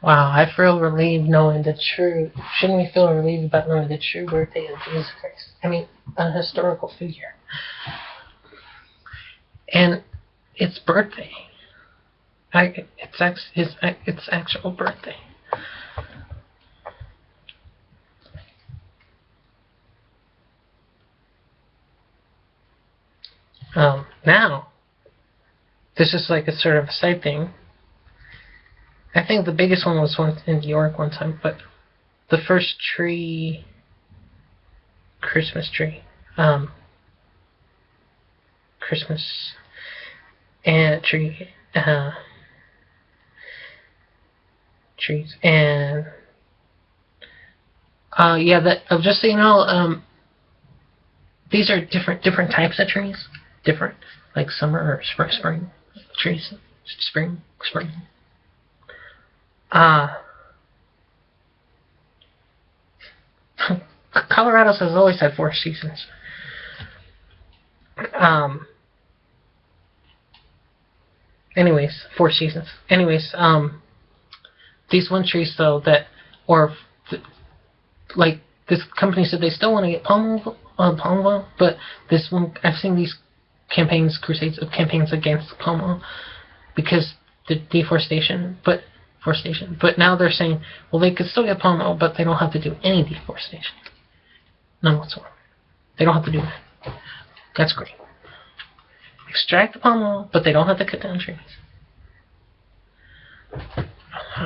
Wow, I feel relieved knowing the true. Shouldn't we feel relieved about knowing the true birthday of Jesus Christ? I mean, a historical figure. And its birthday. Its actual birthday. Now, this is like a sort of side thing. I think the biggest one was once in New York one time, but the first Christmas tree, Christmas and tree, trees, and yeah, just so you know, these are different types of trees, different, like summer or spring trees, spring. Colorado has always had 4 seasons. Anyways, 4 seasons. Anyways, these one trees though like this company said they still want to get palm oil, but this one I've seen these campaigns against palm oil because the deforestation, but now they're saying, well, they could still get palm oil, but they don't have to do any deforestation. None whatsoever. They don't have to do that. That's great. Extract the palm oil, but they don't have to cut down trees.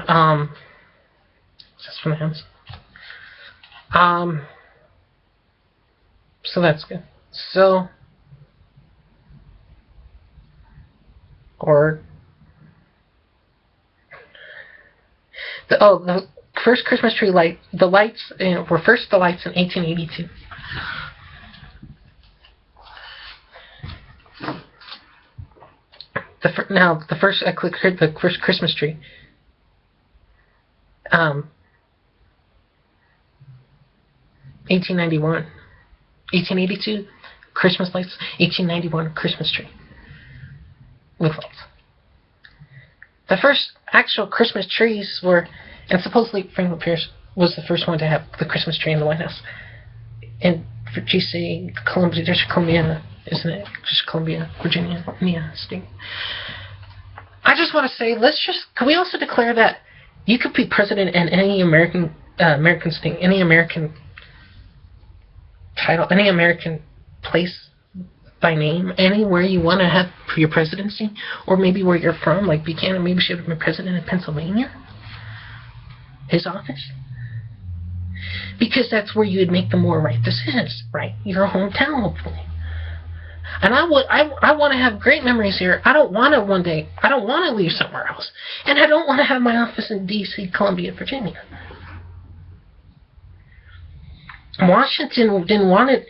That's from the hands. So that's good. So, or the first Christmas tree light. The lights were first the lights in 1882. The first Christmas tree. 1891, 1882, Christmas lights. 1891, Christmas tree with lights. The first actual Christmas trees were, and supposedly Franklin Pierce was the first one to have the Christmas tree in the White House. In GC, District of Columbia, isn't it? District Columbia, Virginia, state. I just want to say, can we also declare that you could be president in any American state, any American title, any American place by name, anywhere you want to have for your presidency, or maybe where you're from, like Buchanan maybe should have been president in Pennsylvania, his office, because that's where you would make the more right decisions, right? Your hometown, hopefully. And I want to have great memories here. I don't want to leave somewhere else, and I don't want to have my office in D.C., Columbia, Virginia. Washington didn't want it.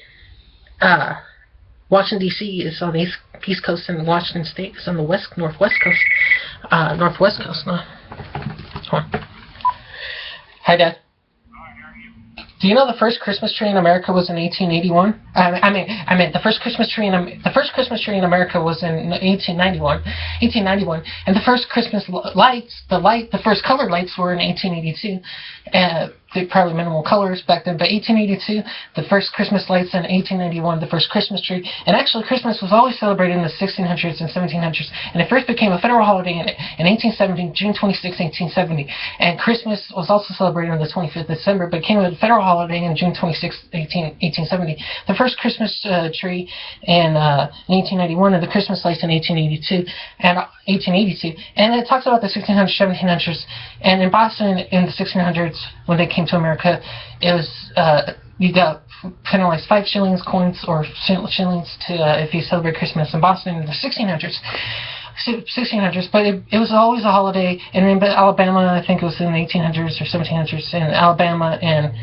Washington D.C. is on the East Coast, and Washington State is on the Northwest Coast. Northwest Coast. No. Hold on. Hi, Dad. Do you know the first Christmas tree in America was in 1881? I mean, the first Christmas tree in America was in 1891, and the first Christmas lights, the first colored lights were in 1882. They're probably minimal colors back then, but 1882, the first Christmas lights, in 1891, the first Christmas tree. And actually, Christmas was always celebrated in the 1600s and 1700s, and it first became a federal holiday in 1870, June 26, 1870. And Christmas was also celebrated on the 25th of December, but became a federal holiday in June 26, 1870. The first Christmas tree in 1891, and the Christmas lights in 1882, and it talks about the 1600s, 1700s, and in Boston in the 1600s, when they came to America, it was you got penalized 5 shillings coins or shillings to if you celebrate Christmas in Boston in the 1600s. But it was always a holiday. And in Alabama, I think it was in the 1800s or 1700s, in Alabama and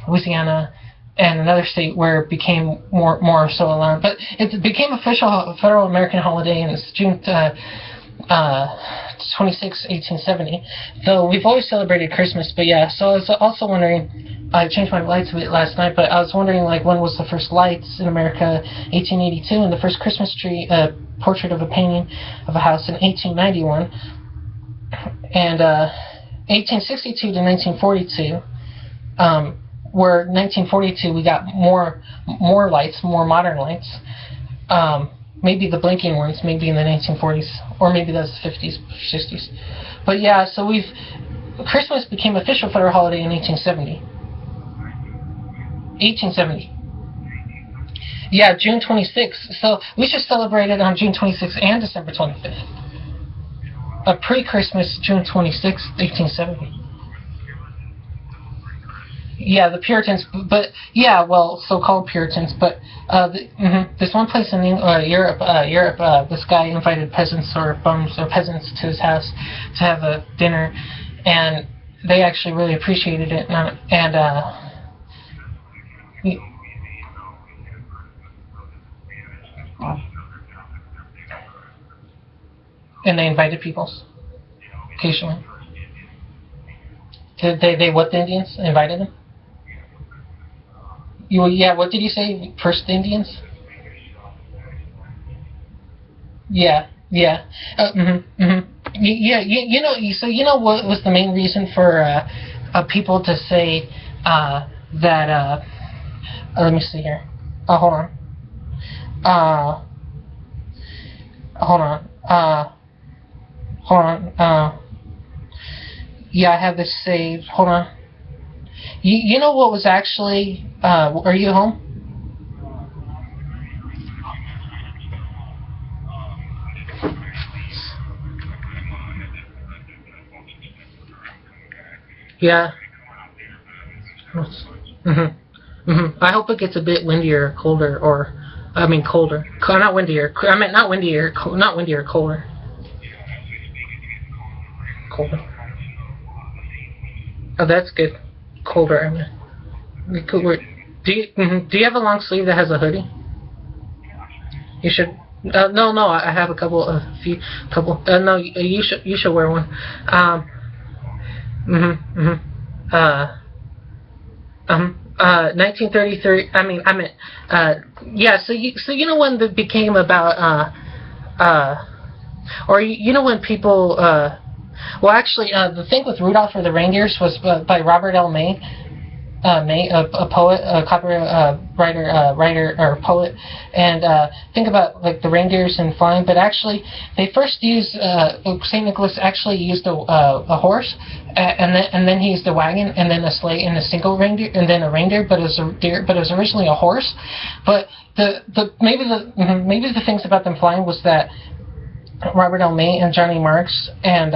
Louisiana and another state where it became more so allowed. But it became official federal American holiday in June 26, 1870. Though we've always celebrated Christmas, but yeah. So I was also wondering, I changed my lights a bit last night, but I was wondering like when was the first lights in America? 1882, and the first Christmas tree, portrait of a painting of a house in 1891, and 1862 to 1942, where 1942 we got more lights, more modern lights. Maybe the blinking ones, maybe in the 1940s, or maybe that's the 50s, 60s. But yeah, so Christmas became official federal holiday in 1870. 1870. Yeah, June 26th. So we should celebrate it on June 26th and December 25th. A pre-Christmas June 26th, 1870. Yeah, the Puritans, but yeah, well, so-called Puritans, but this one place in Europe, this guy invited peasants or bums or peasants to his house to have a dinner, and they actually really appreciated it, and they invited people occasionally. Did they what the Indians invited them? Yeah, what did you say? First Indians? Yeah, yeah. Yeah, so you know what was the main reason for people to say that? Let me see here. Hold on. Hold on. Hold on. Yeah, I have this saved. Hold on. You know what was actually? Are you home? Yeah. I hope it gets a bit windier, colder, or I mean colder. Not windier. I meant not windier. Not windier, colder. Colder. Oh, that's good. Colder. I mean, cooler. Do you have a long sleeve that has a hoodie? You should. No. I have a couple. No, you should wear one. Mhm. Mhm. Uh. 1933. I meant. Yeah. So you know when it became about or you know when people well actually the thing with Rudolph or the Reindeers was by Robert L. May. May, a poet, a copyright writer or poet, and think about like the reindeers and flying. But actually, they first used Saint Nicholas actually used a horse, and then he used a wagon, and then a sleigh, and a single reindeer, and then a reindeer. But it was originally a horse. But maybe the things about them flying was that Robert L. May and Johnny Marks and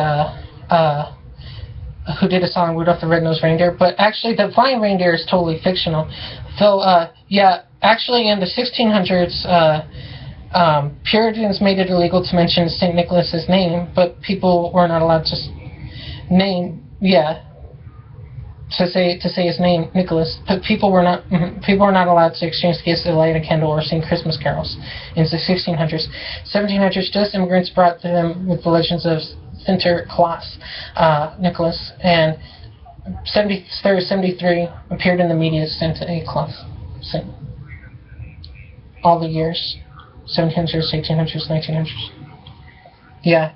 who did a song Rudolph the Red-Nosed Reindeer, but actually the flying reindeer is totally fictional. So yeah, actually in the 1600s, Puritans made it illegal to mention Saint Nicholas's name, but people were not allowed to to say his name, Nicholas. But people were not allowed to exchange gifts, or light a candle, or sing Christmas carols in the 1600s. 1700s, just immigrants brought them with the legends of Sinterklaas, Nicholas, and 73 appeared in the media as Santa Claus. All the years, 1700s, 1800s, 1900s. Yeah.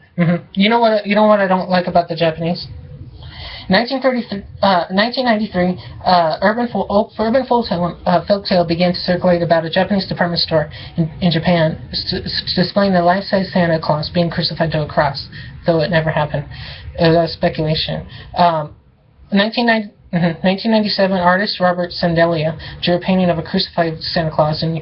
You know what I don't like about the Japanese? 1993, urban folktale began to circulate about a Japanese department store in Japan displaying the life-size Santa Claus being crucified to a cross, though it never happened. It was speculation. 1997, artist Robert Sandelia drew a painting of a crucified Santa Claus in New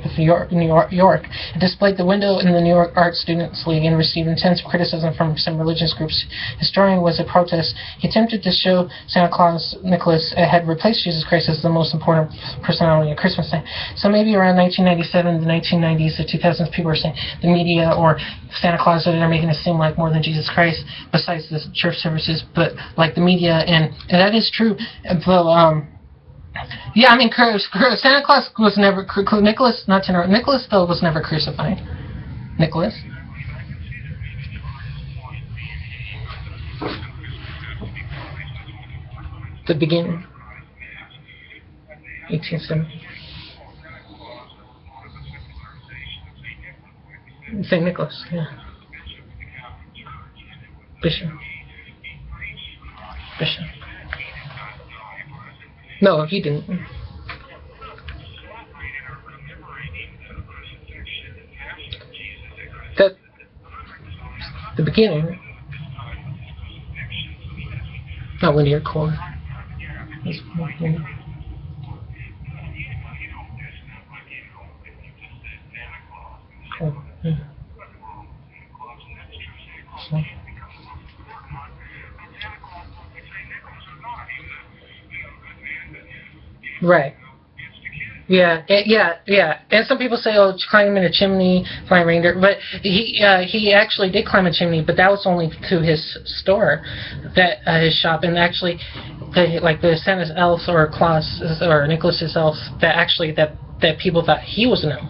York. It displayed the window in the New York Art Students League and received intense criticism from some religious groups. Historian was a protest. He attempted to show Santa Claus Nicholas had replaced Jesus Christ as the most important personality at Christmas time. So maybe around 1997, the 1990s, the 2000s, people were saying the media or Santa Claus are making it seem like more than Jesus Christ, besides the church services, but like the media, and that is true. So, yeah, I mean, Santa Claus was never, Nicholas though was never crucified. Nicholas. The beginning. 1870. St. Nicholas, yeah. Bishop. Christian. No, he didn't. That the beginning. Not linear core. Cool. Yeah. So. Right. Yeah, yeah. And some people say, "Oh, climb in a chimney, flying reindeer." But he actually did climb a chimney, but that was only to his store, that his shop, and actually, the Santa's elves or Claus or Nicholas's elves that people thought he was an elf.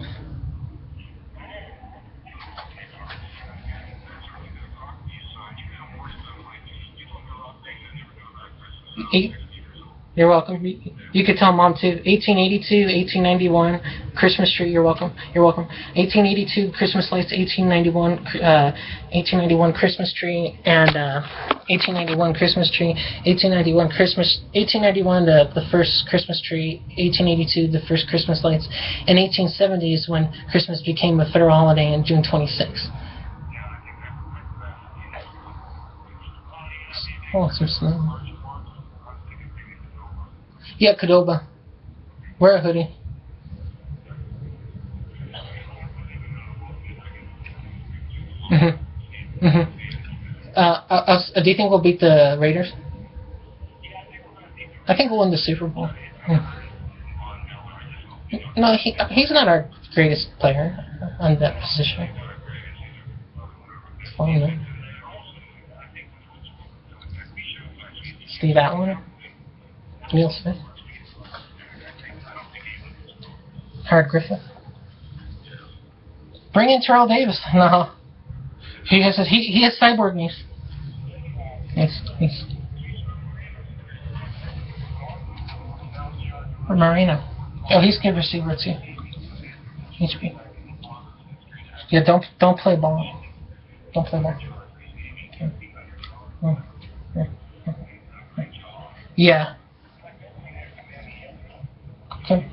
You're welcome. You could tell Mom too. 1882, 1891, Christmas tree. You're welcome. You're welcome. 1882, Christmas lights. 1891 Christmas tree, and 1891 Christmas tree. 1891 the first Christmas tree. 1882 the first Christmas lights, and 1870 is when Christmas became a federal holiday on June 26th. Oh, some snow. Yeah, Cadoba. Wear a hoodie. Do you think we'll beat the Raiders? I think we'll win the Super Bowl. No, he's not our greatest player on that position. Fine, though. Steve Allen. Neil Smith. Howard Griffith. Bring in Terrell Davis. No. He has cyborg knees. Yes. Or Marino. Oh, he's good receiver too. HP. Yeah, don't play ball. Don't play ball. Okay. Yeah. Okay.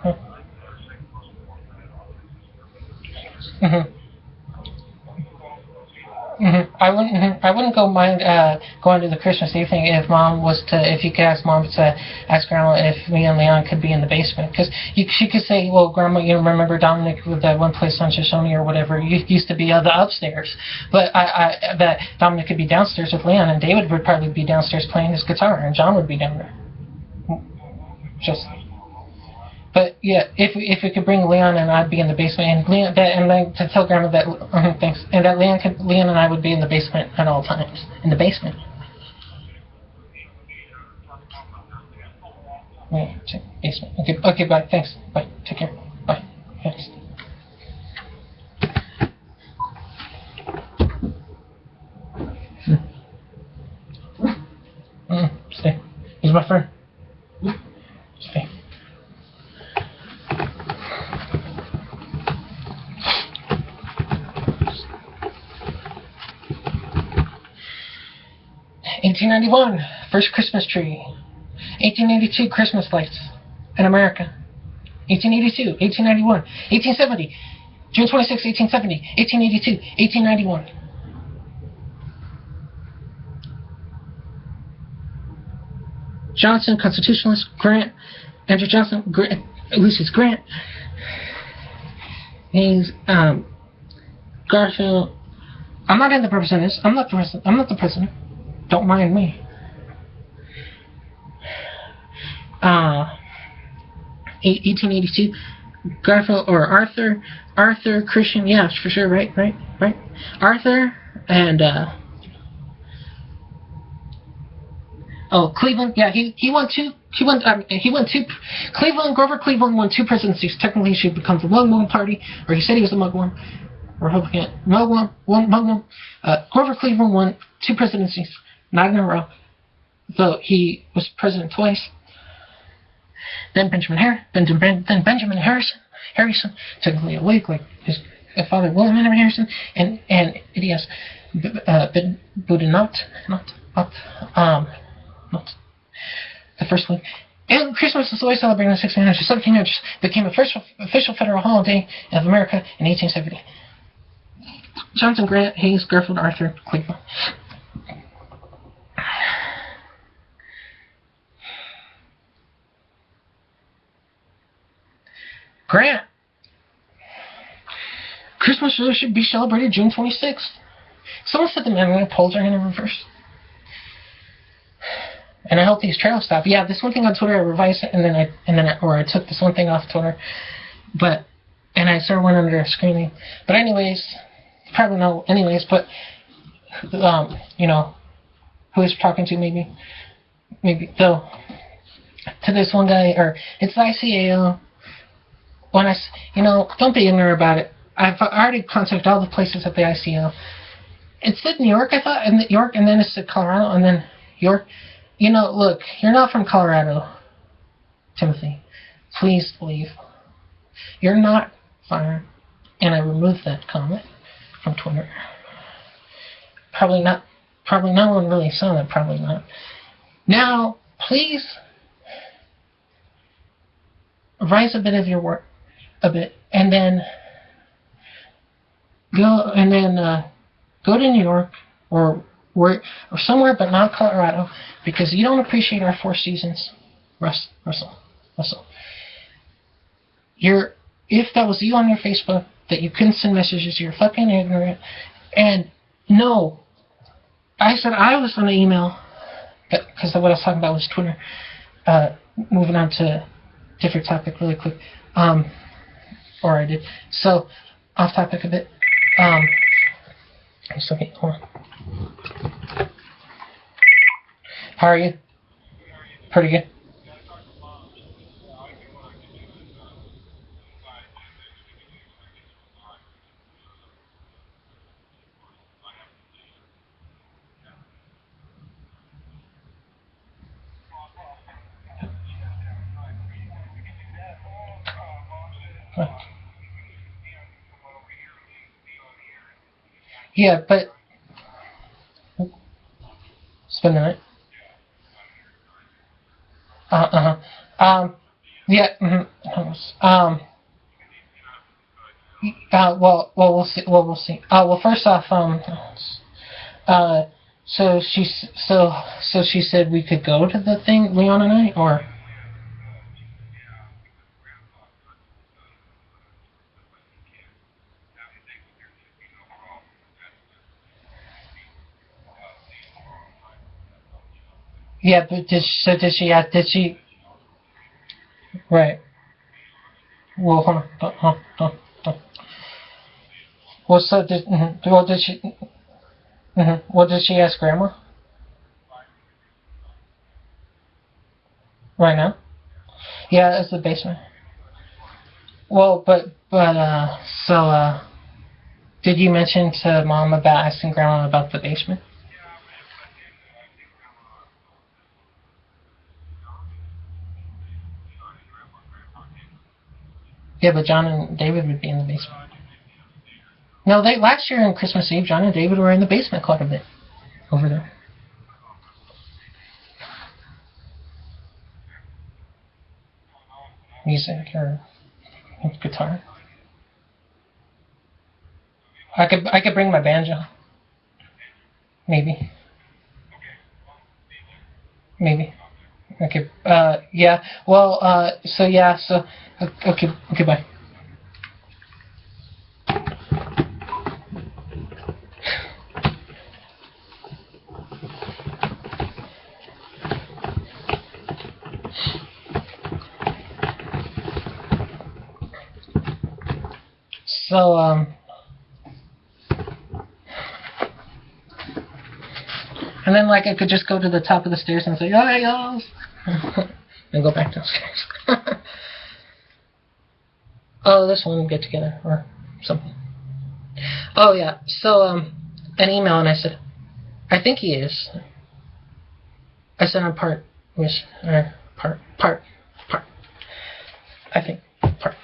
I wouldn't go mind going to the Christmas Eve thing if you could ask Mom to ask Grandma if me and Leon could be in the basement, because she could say, well, Grandma, you remember Dominic with that one place on Shoshone or whatever, used to be the upstairs, but that Dominic could be downstairs with Leon, and David would probably be downstairs playing his guitar, and John would be down there. But yeah, if we could bring Leon and I'd be in the basement, and then to tell Grandma that thanks, and that Leon and I would be in the basement at all times, in the basement. Yeah, basement. Okay, bye. Thanks. Bye. Take care. Bye. Thanks. Stay. He's my friend. Stay. 1891, first Christmas tree. 1882, Christmas lights in America. 1882, 1891, 1870, June 26, 1870, 1882, 1891. Johnson, Constitutionalist, Grant, Andrew Johnson, Ulysses Grant. He's Garfield. I'm not in the representatives. I'm not the president. Don't mind me. 1882, Garfield or Arthur Christian. Yeah, for sure. Right. Arthur and Cleveland. Yeah, he won two. Grover Cleveland won two presidencies. Technically, he should become the Mugwump Party, or he said he was a Mugwump. Republican. Mugwump. Grover Cleveland won two presidencies, not in a row, though he was president twice. Then Benjamin Harrison, technically awake, like his father William Henry Harrison, and yes, first week. And Christmas is always celebrated on 1600. 1700 became the first official federal holiday of America in 1870. Johnson, Grant, Hayes, Garfield, Arthur, Cleveland. Grant. Christmas should be celebrated June 26th. Someone said the magnetic poles are in reverse. And I hope these trails stop. Yeah, this one thing on Twitter I revised it, I took this one thing off Twitter, and I sort of went under screening. But anyways, probably no. Anyways, but you know, who is talking to maybe though to this one guy, or it's the ICAO. When don't be ignorant about it. I've already contacted all the places at the ICAO. It said New York, I thought, and New York, and then it said Colorado, and then York. Look, you're not from Colorado, Timothy. Please leave. You're not fired. And I removed that comment from Twitter. Probably not. Probably no one really saw that. Probably not. Now, please rise a bit of your work, and then go to New York or somewhere, but not Colorado, because you don't appreciate our 4 seasons. Russell. If that was you on your Facebook, that you couldn't send messages, you're fucking ignorant. And no, I said I was going to email, because what I was talking about was Twitter. Moving on to different topic really quick. Or I did. So, off topic a bit. Okay, hold on. How are you? Pretty good. Yeah, but spend the night. Yeah. Well, we'll see. We'll see. Well, first off, so she said we could go to the thing, Leon and I, or. Yeah, but did she? Right. Well, hold on. Well, so did. Well, did she? Well, did she ask Grandma? Right now? Yeah, it's the basement. Well, did you mention to Mom about asking Grandma about the basement? Yeah, but John and David would be in the basement. No, last year on Christmas Eve, John and David were in the basement quite a bit. Over there. Music or guitar. I could bring my banjo. Maybe. Okay. Yeah. Well. So yeah. So. Okay. Okay. Bye. So and then I could just go to the top of the stairs and say, "Hi, y'all," and go back downstairs. Oh, this one get together or something. Oh yeah. So an email, and I said, I think he is. I said I'm part. I think part.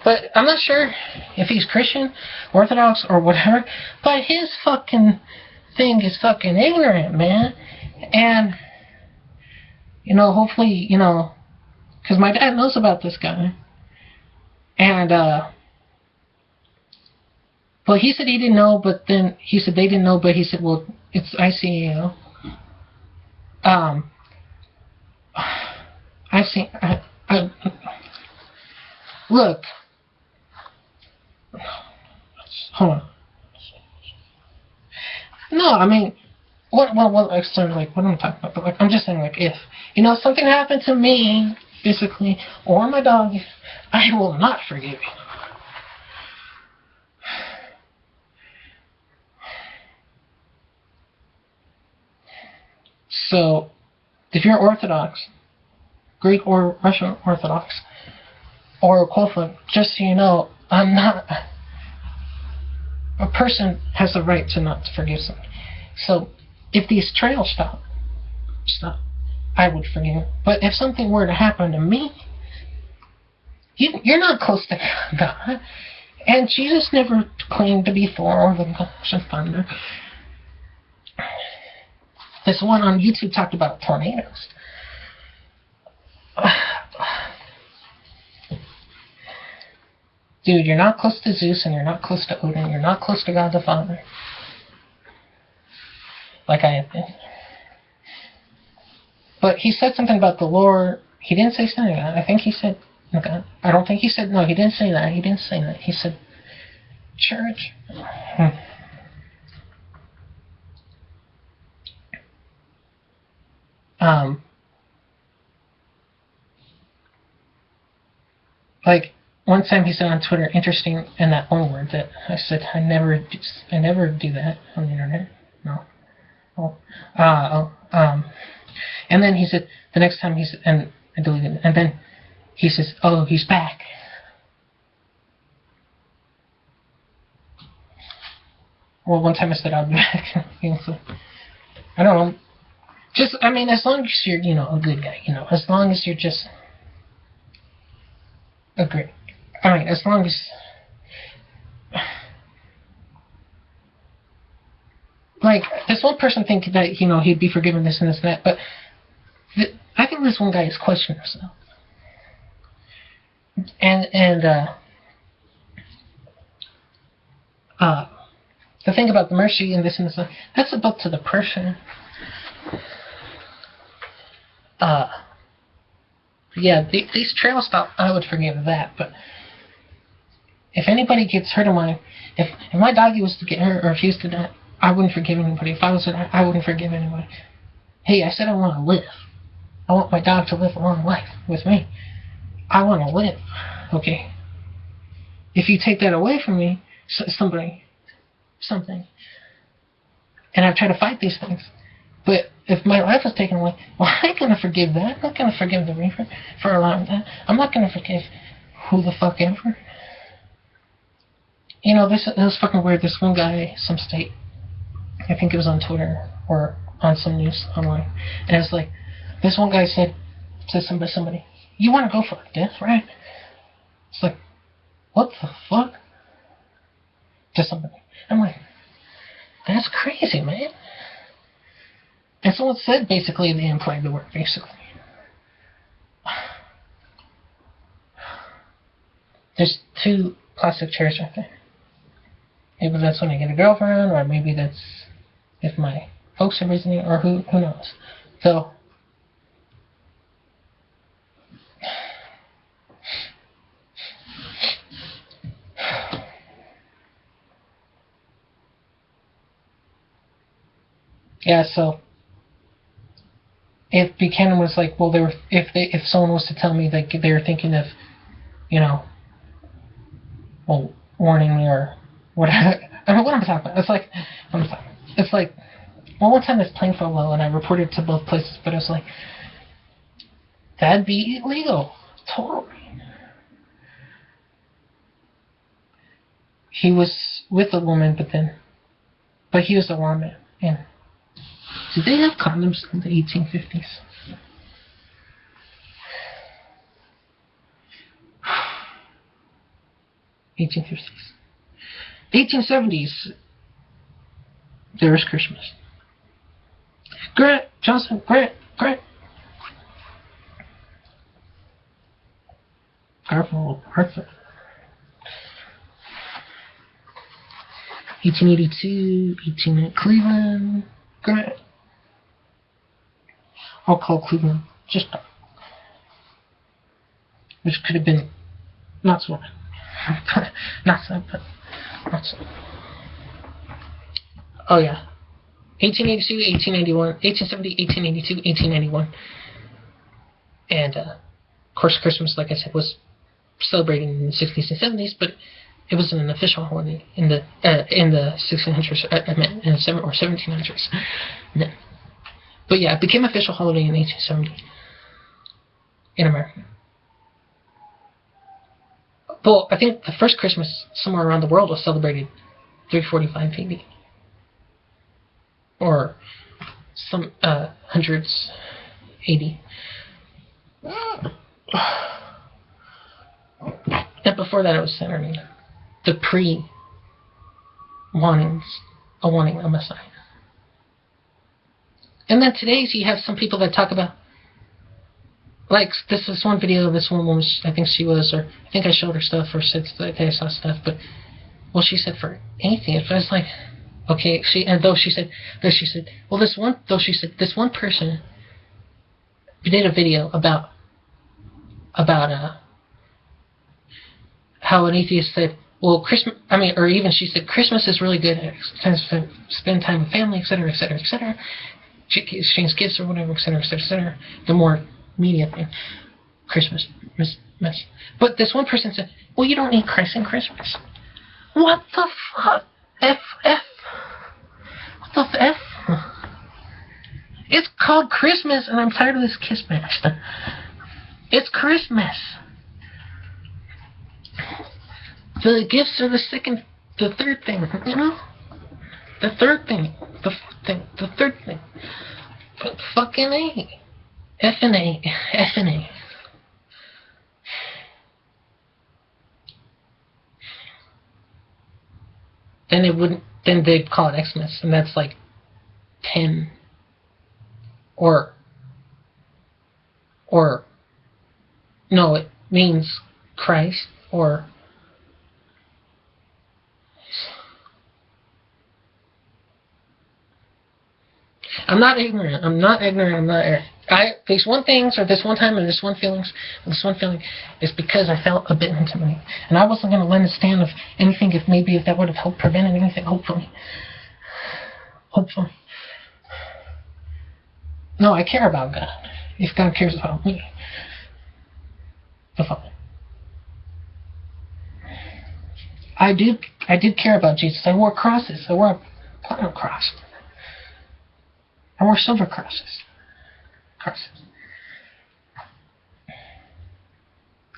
But I'm not sure if he's Christian, Orthodox, or whatever. But his fucking thing is fucking ignorant, man. And You know, hopefully, you know, because my dad knows about this guy. And, well, he said he didn't know, but then he said they didn't know, but he said, well, it's ICU. I've seen, look, hold on. No, I mean, what like, what am I talking about? But, like, I'm just saying, like, if, you know, something happened to me, physically, or my dog, I will not forgive you. So, if you're Orthodox, Greek or Russian Orthodox, or Catholic, just so you know, I'm not. A person has the right to not forgive something. So, if these trails stop, I would forgive him. But if something were to happen to me, you're not close to God. And Jesus never claimed to be Thor or the Gosh of Thunder. This one on YouTube talked about tornadoes. Dude, you're not close to Zeus and you're not close to Odin. You're not close to God the Father. Like I have been. But he said something about the Lord. He didn't say something like that. I think he said, okay. I don't think he said, no, he didn't say that. He didn't say that. He said, church. Like, one time he said on Twitter, interesting, and that one word that I said, I never do that on the internet. No. And then he said, the next time he said, and I deleted it, and then he says, oh, he's back. Well, one time I said I'll be back. I don't know. Just, I mean, as long as you're, you know, a good guy, you know, as long as you're just a great, I mean, as long as, like, this one person thinks that, you know, he'd be forgiven this and this and that, but I think this one guy is questioning himself. And the thing about the mercy and this and this, that's up to the person. Yeah, these trail stop, I would forgive that, but if anybody gets hurt of mine, if my doggy was to get hurt or refuse to die, I wouldn't forgive anybody. If I was to die, I wouldn't forgive anybody. Hey, I said I want to live. I want my dog to live a long life with me. I want to live, okay? If you take that away from me, something, and I've tried to fight these things, but if my life was taken away, well, I ain't gonna forgive that. I'm not gonna forgive the reaper for allowing that. I'm not gonna forgive who the fuck ever. You know, this was fucking weird. This one guy, some state, I think it was on Twitter or on some news online, and it was like, this one guy said somebody, you want to go for a death, right? It's like, what the fuck? To somebody. I'm like, that's crazy, man. And someone said basically they implied the word basically. There's 2 plastic chairs right there. Maybe that's when I get a girlfriend, or maybe that's if my folks are visiting, or who knows. So, yeah, so if Buchanan was like, well, if someone was to tell me that they were thinking of, you know, well, warning me or whatever. I mean, what am I talking about? It's like, well, one time this plane fell low and I reported to both places, but it was like, that'd be illegal, totally. He was with a woman, but he was a woman, and did they have condoms in the 1850s? 1850s. 1870s, there was Christmas. Grant Johnson, Grant. powerful parts of it. 1882, 18 at Cleveland. Great. I'll call Cleveland just which could have been not so bad. Not so bad. Not so. Oh yeah. 1882, 1891, 1870, 1882, 1891. And of course Christmas, like I said, was celebrated in the 60s and 70s, but it wasn't an official holiday in the 1600s. I meant in the 1700s. No. But yeah, it became an official holiday in 1870 in America. Well, I think the first Christmas somewhere around the world was celebrated 345 AD. Or some hundreds AD. And before that it was centered in the wanting a Messiah. And then today's you have some people that talk about, like this one video, this woman was, I think I showed her stuff or said that I saw stuff, but well, she said for atheists, I was like, okay, she said, well, this one person did a video about how an atheist said, well, Christmas, or even she said, Christmas is really good at spend time with family, etc., etc., etc., exchange gifts or whatever, etc., etc., etc. The more media thing, Christmas mess. But this one person said, well, you don't need Christ in Christmas. What the fuck? What the F? It's called Christmas, and I'm tired of this kiss match. It's Christmas. The gifts are the third thing, you know? The third thing. The third thing. But fucking A. F and A. Then they'd call it Xmas, and that's like 10 or no, it means Christ, or I'm not ignorant. These one things, or this one time, or this one feeling is because I felt a bit intimidated. And I wasn't going to lend a stand of anything if that would have helped prevented anything, hopefully. No, I care about God. If God cares about me. The fuck. I did care about Jesus. I wore crosses. I wore a platinum cross. I wore silver crosses.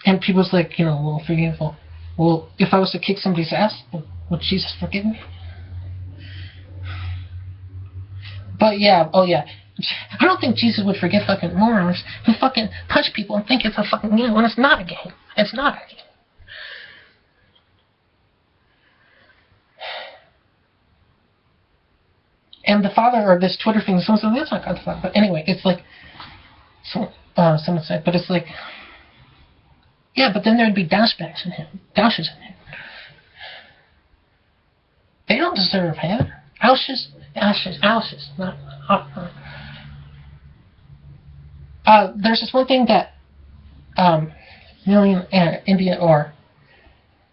And people's like, well, forgivable. Well, if I was to kick somebody's ass, would Jesus forgive me? But yeah, I don't think Jesus would forgive fucking morons who fucking punch people and think it's a fucking game when it's not a game. It's not a game. And the father, or this Twitter thing, someone said, that's not God's father. But anyway, it's like, someone said, but it's like, yeah, but then there'd be doushes in him. They don't deserve heaven. Ouches. Not, there's this one thing that India or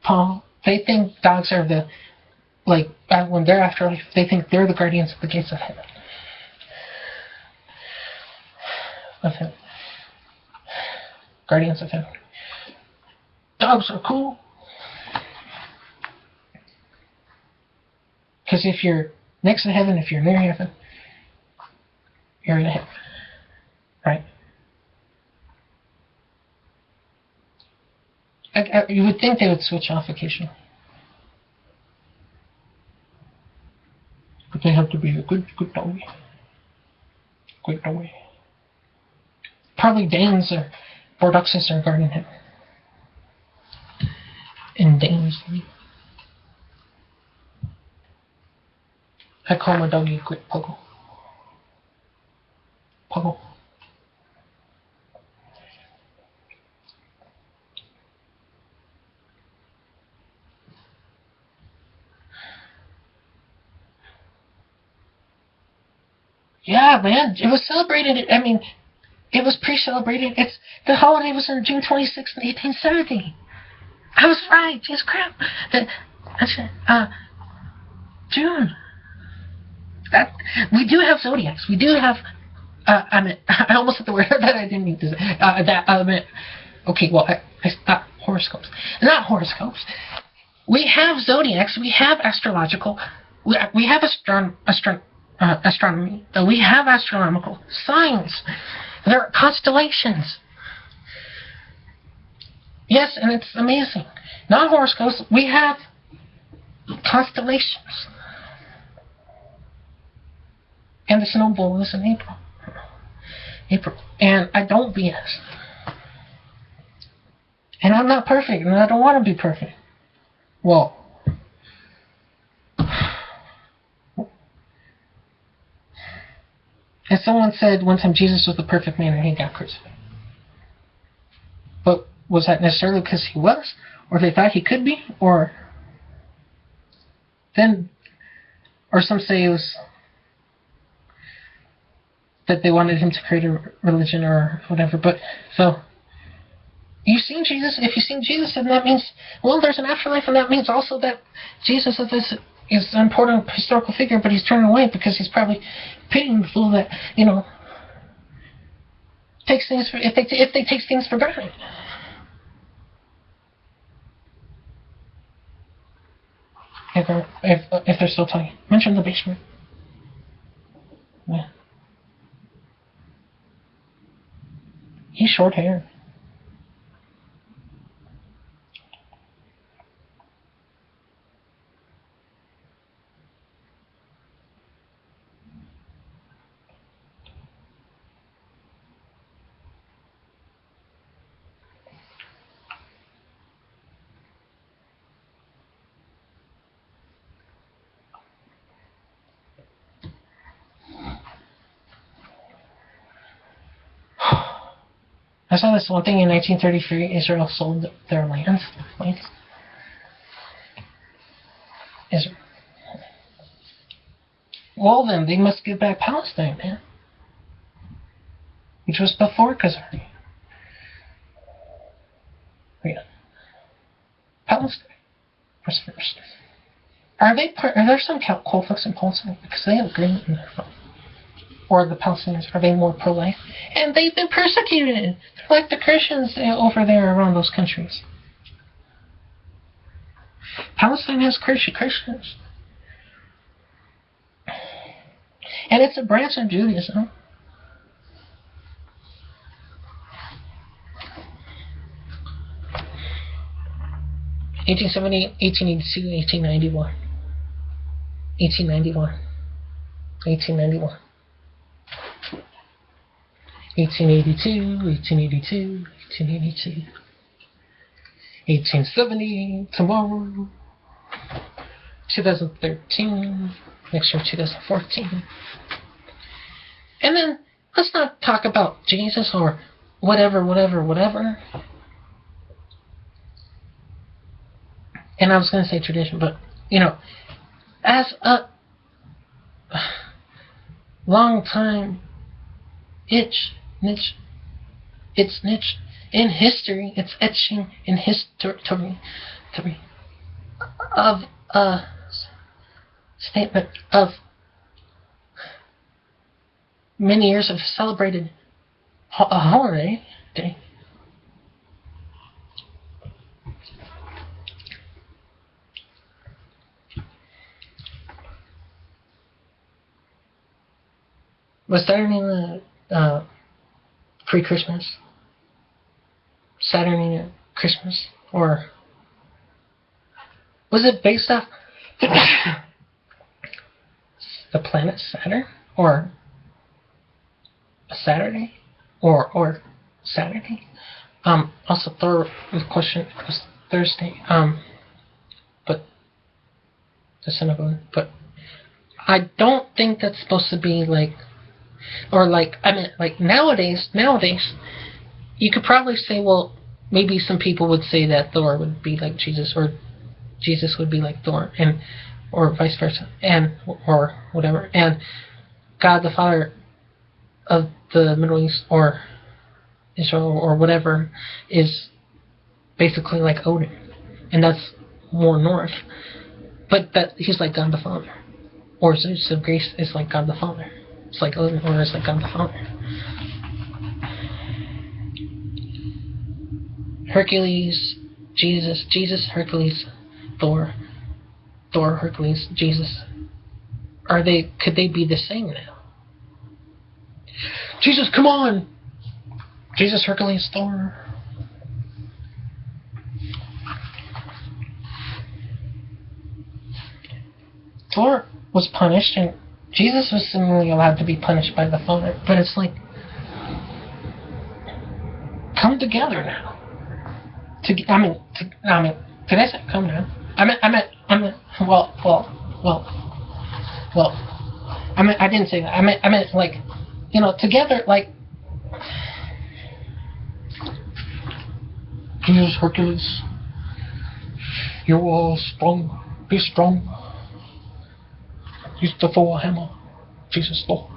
Paul, they think dogs are the, like, when they're afterlife, they think they're the guardians of the gates of heaven. Guardians of heaven. Dogs are cool. Because if you're next to heaven, if you're near heaven, you're in heaven. Right? You would think they would switch off occasionally. But they have to be a good doggy. Good doggy. Probably Danes or Bordeauxes are guarding him. And Danes. I call my doggy quick Puggle. Yeah, man, it was celebrated. I mean, it was pre-celebrated. The holiday was on June 26th, 1870. I was right. Just crap. June. We do have zodiacs. We do have. I almost said the word that I didn't need to say. Okay, well, horoscopes. Not horoscopes. We have zodiacs. We have astrological. We have astronomy. We have astronomical signs. There are constellations. Yes, and it's amazing. Not horoscopes. We have constellations. And the Snow Bowl is in April. And I don't BS. And I'm not perfect, and I don't want to be perfect. Well, as someone said one time, Jesus was the perfect man and he got crucified. But was that necessarily because he was? Or they thought he could be? Or some say it was that they wanted him to create a religion or whatever. But, so, you've seen Jesus. If you've seen Jesus, then that means, well, there's an afterlife, and that means also that Jesus is an important historical figure, but he's turning away because he's probably pitying the fool that, takes things for, if they take things for granted. If they're still talking. Mention the basement. Yeah. He's short hair. I saw this one thing in 1933. Israel sold their land. Israel. Well, then they must give back Palestine, man. Which was before Khazari. Yeah. Palestine was first. Are there some conflicts in Palestine? Because they have agreement in their phone. Or the Palestinians, are they more pro-life? And they've been persecuted. They're like the Christians over there around those countries. Palestine has Christians. And it's a branch of Judaism. (1870, 1882, 1891). 1891. 1891. 1882, 1882, 1882, 1870, tomorrow, 2013, next year 2014. And then, let's not talk about Jesus or whatever. And I was going to say tradition, but, as a long time niche in history, it's etching in history of a statement of many years of celebrated a holiday day. Was Saturday pre-Christmas? Saturday Christmas? Or was it based off the planet Saturn? Or a Saturday? Or Saturday? Also the question was Thursday. But the synagogue. But I don't think that's supposed to be like, or like, I mean, like nowadays, you could probably say, well, maybe some people would say that Thor would be like Jesus, or Jesus would be like Thor, or vice versa, or whatever. And God the Father of the Middle East or Israel or whatever is basically like Odin, and that's more north. But that he's like God the Father, or Zeus of Greece is like God the Father. It's like Odin, or it's like God the Father. Hercules, Jesus, Hercules, Thor, Hercules, Jesus. Could they be the same now? Jesus, come on! Jesus, Hercules, Thor. Thor was punished, and Jesus was similarly allowed to be punished by the Father. But it's like, come together now. Did I say come now? I didn't say that. I meant like, together, like, Jesus, Hercules, you're all strong. Be strong. Use the Thor hammer. Jesus, Thor.